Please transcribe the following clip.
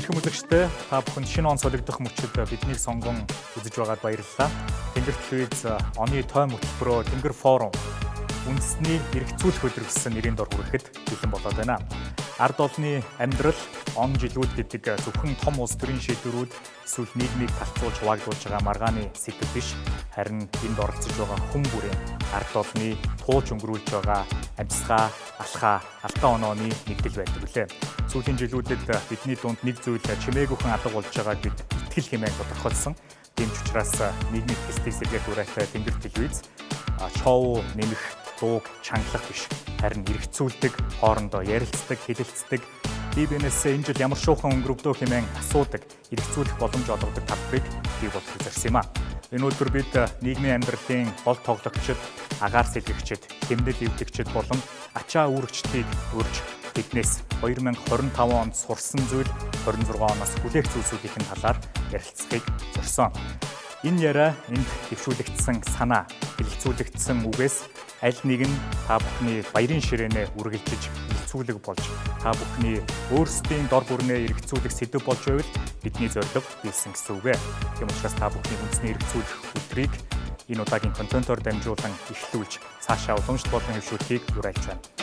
Эрхэм үзэгчдээ та бүхэнд шинэ он солигдох мөчид биднийг сонгон үзэж байгаад баярлалаа. Тэнгэр телевиз оны тойм хөтөлбөрөөр Тэнгэр форум үндэсний эрхцүүлэх өдөр гэсэн нэрийн дор хүрэхэд бэлэн болоод байна. Ард олны амьдрал, он жилүүд гэдэг зөвхөн том улс төрийн шийдвэрүүд эсвэл нийгмийг талцуулж хуваагдуулж байгаа маргааны сэдв биш, харин энд оролцож байгаа хүн бүрийн ард олны туулж өнгөрүүлж байгаа амьсгаа, алхаа, алдаа онооны нэгдэл байдаг үлээ. Сүүлийн жилүүдэд бидний дунд нэг зүйл чимээгүйхэн алга болж байгааг бид итгэл хэмээн тодорхойлсон. Тийм ч учраас нийгмийн хэсгийг сэргээх урайтай Тэнгэр телевиз шоу нэмэх, дууг чангалах биш, харин эргцүүлдэг, хоорондоо ярилцдаг, хэлэлцдэг, бие биенээсээ энэ жил ямар шуухан өнгөрөвдөө хэмээн асуудаг, эргцүүлэх боломж олгодог талбарыг бий болгох зорьсон юм а. Энэ өдөр бид нийгмийн амьдралын гол тоглогчид, агаар сэлгэгчид, хэмнэл эвдэгчид болон ачаа үүрэгчдийг урьж биднээс 2025 онд сурсан зүйл 26 оноос хүлээх зүйлсүүдийн талаар ярилцахыг зорьсон. Энэ яриа энд дэвшүүлэгдсэн санаа, хэлэлцүүлэгдсэн үгээс аль нэг нь та бүхний баярын ширээнэ үргэлжиж хэлэлцүүлэг болж та бүхний өөрсдийн дор бүрнээ эргцүүлэх сэдв болж байвал бидний зорилго биелсэн гэсэн үг ээ. Тийм учраас та бүхний үндэсний эргцүүлэх өдрийг энэ удаагийн контентоор дамжуулан эхлүүлж цаашаа уламжлалт болон хөвшүүлэхийг уриалж байна.